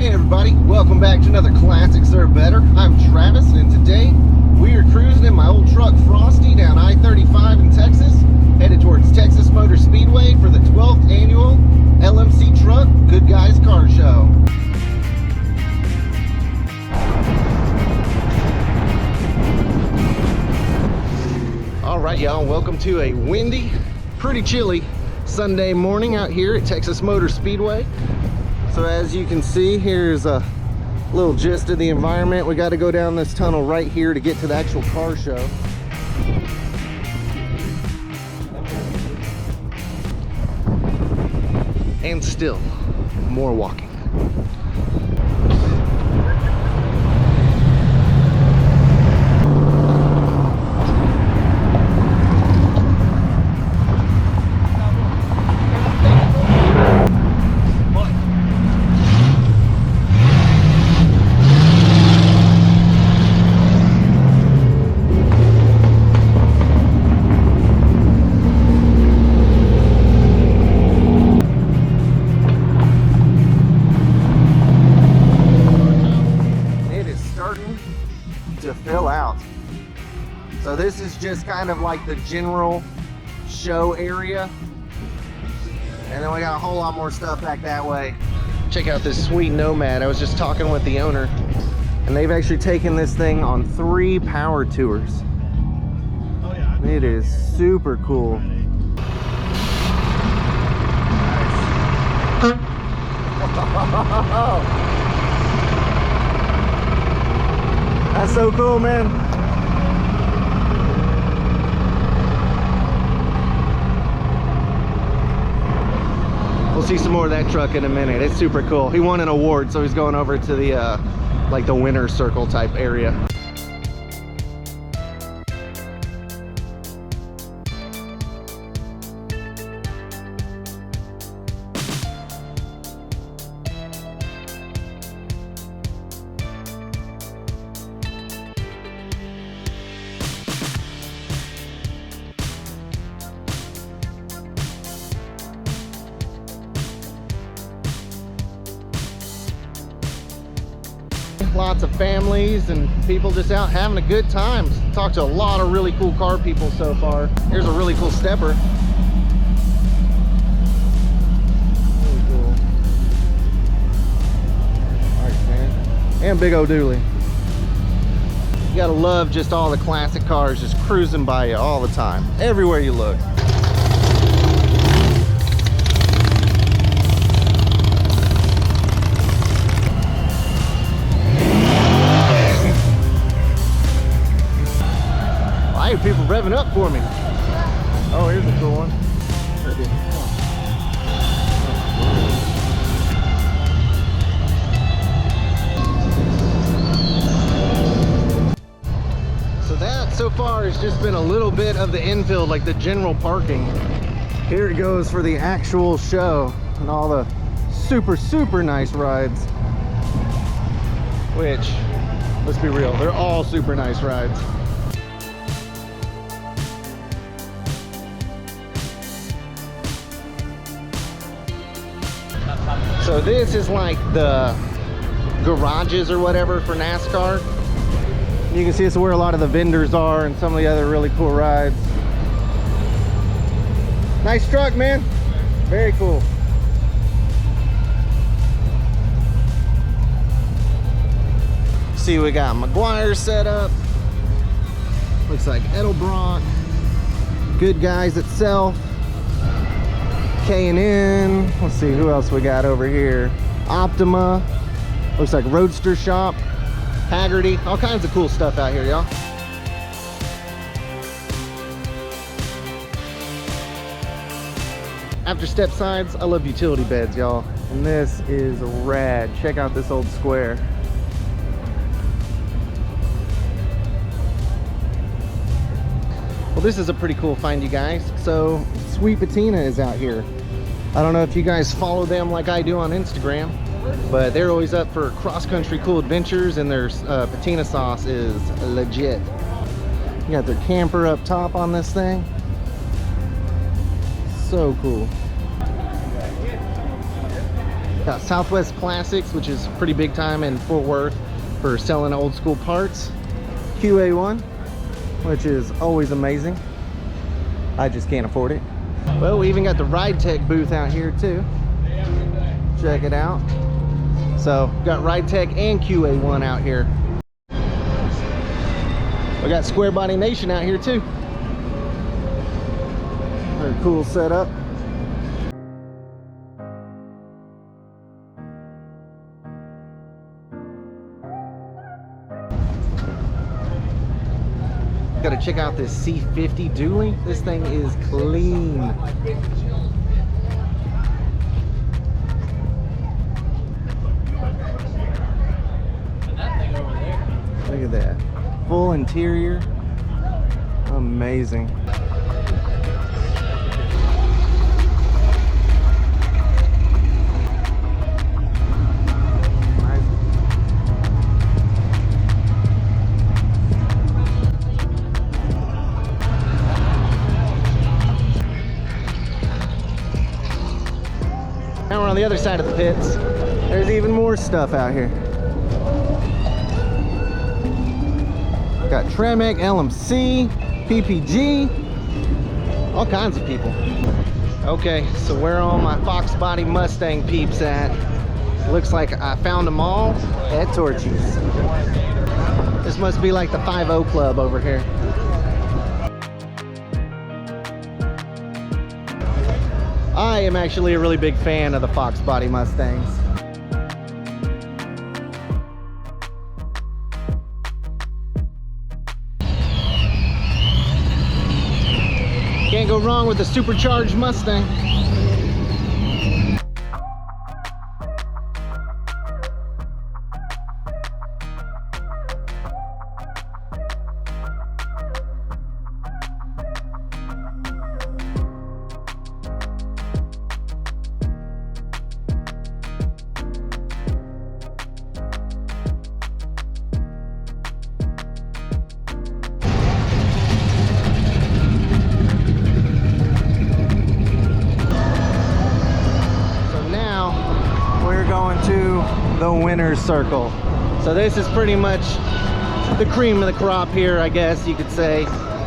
Hey everybody, welcome back to another Classics That Are Better. I'm Travis, and today we are cruising in my old truck Frosty down I-35 in Texas, headed towards Texas Motor Speedway for the 12th annual LMC Truck Good Guys Car Show. Alright y'all, welcome to a windy, pretty chilly Sunday morning out here at Texas Motor Speedway. So as you can see, here's a little gist of the environment. We got to go down this tunnel right here to get to the actual car show. And still more walking. To fill out. So this is just kind of like the general show area, and then we got a whole lot more stuff back that way. Check out this sweet Nomad. I was just talking with the owner, and they've actually taken this thing on 3 power tours. Oh yeah, it is super cool. Nice. That's so cool, man. We'll see some more of that truck in a minute. It's super cool. He won an award, so he's going over to the like the winner's circle type area. Lots of families and people just out having a good time. Talked to a lot of really cool car people so far. Here's a really cool stepper. Really cool. Alright, man. And big old dually. You gotta love just all the classic cars just cruising by you all the time. Everywhere you look. I hear people revving up for me. Oh, here's a cool one. So that so far has just been a little bit of the infield, like the general parking. Here it goes for the actual show and all the super nice rides. Which, let's be real, they're all super nice rides. So this is like the garages or whatever for NASCAR. You can see it's where a lot of the vendors are and some of the other really cool rides. Nice truck, man. Very cool. See, we got McGuire set up. Looks like Edelbrock. Good Guys itself. K&N. Let's see who else we got over here. Optima. Looks like Roadster Shop. Haggerty. All kinds of cool stuff out here, y'all. After step sides, I love utility beds, y'all. And this is rad. Check out this old square. Well, this is a pretty cool find, you guys. So Sweet Patina is out here. I don't know if you guys follow them like I do on Instagram, but they're always up for cross-country cool adventures, and their patina sauce is legit. You got their camper up top on this thing. So cool. Got Southwest Classics, which is pretty big time in Fort Worth for selling old school parts. QA1, which is always amazing. I just can't afford it. Well, we even got the Ride Tech booth out here too. Check it out. So got Ride Tech and QA1 out here. We got Square Body Nation out here too. Very cool setup. Gotta check out this C50 dually. This thing is clean. Look at that. Full interior. Amazing. Now we're on the other side of the pits. There's even more stuff out here. Got Tremec, LMC, PPG, all kinds of people. Okay, so where are all my Fox Body Mustang peeps at? Looks like I found them all at Torchy's. This must be like the 5-0 club over here. I am actually a really big fan of the Fox Body Mustangs. Can't go wrong with the supercharged Mustang. To the winner's circle. So this is pretty much the cream of the crop here, I guess you could say,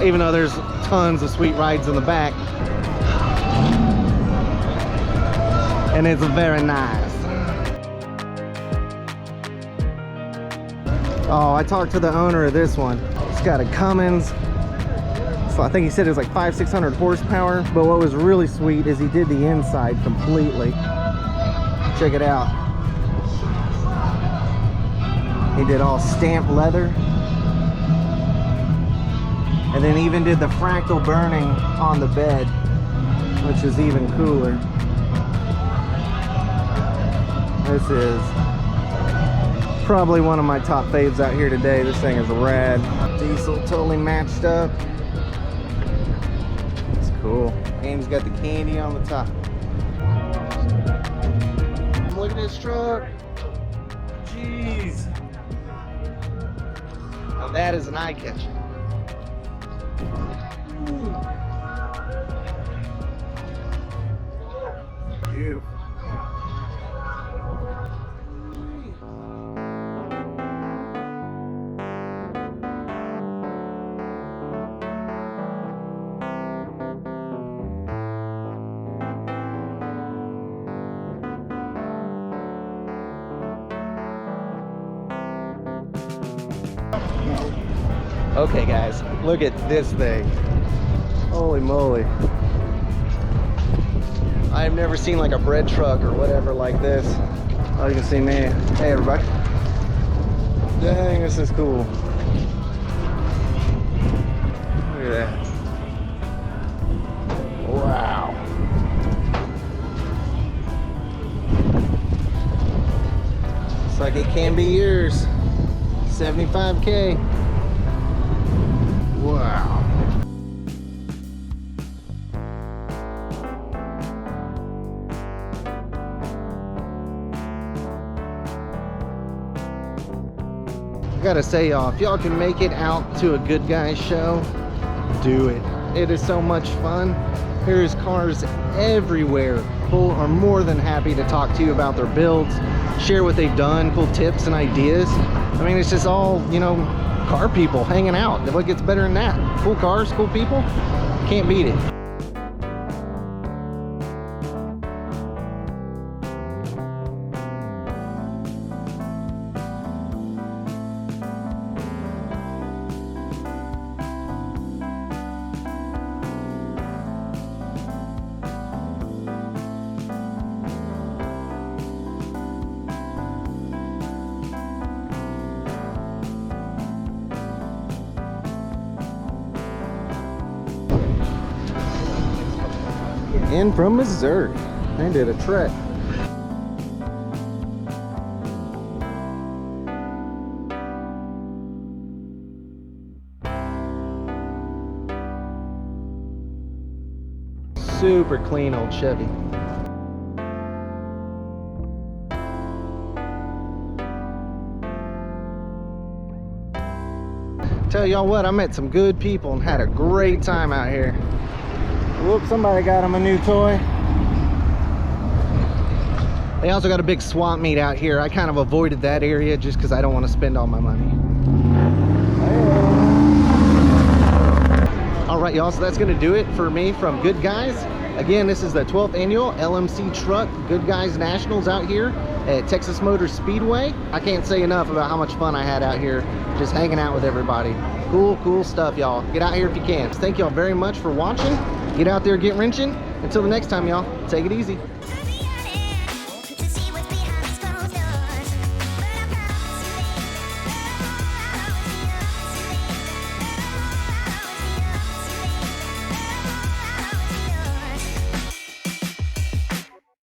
even though there's tons of sweet rides in the back. And it's very nice. Oh, I talked to the owner of this one. It's got a Cummins. So I think he said it was like 500-600 horsepower, but what was really sweet is he did the inside completely. Check it out. He did all stamped leather, and then even did the fractal burning on the bed, which is even cooler. This is probably one of my top faves out here today. This thing is rad. Diesel totally matched up. It's cool. And he's got the candy on the top. Look at this truck. Jeez. Now that is an eye catcher. Beautiful. Okay guys, look at this thing. Holy moly. I have never seen like a bread truck or whatever like this. Oh, you can see me. Hey everybody. Dang, this is cool. Look at that. Wow. Looks like it can be yours. 75K. Wow. I gotta say, y'all, if y'all can make it out to a Good Guys show, do it. It is so much fun. There's cars everywhere people are more than happy to talk to you about their builds, share what they've done, cool tips and ideas. I mean, it's just all, you know, car people hanging out. What gets better than that? Cool cars, cool people, can't beat it. In from Missouri, they did a trek. Super clean old Chevy. Tell y'all what, I met some good people and had a great time out here. Whoops, somebody got him a new toy. They also got a big swap meet out here. I kind of avoided that area just because I don't want to spend all my money. All right, y'all, so that's going to do it for me from Good Guys. Again, this is the 12th annual LMC Truck Good Guys Nationals out here at Texas Motor Speedway. I can't say enough about how much fun I had out here just hanging out with everybody. Cool stuff, y'all. Get out here if you can. Thank y'all very much for watching. Get out there, get wrenching. Until the next time, y'all, take it easy.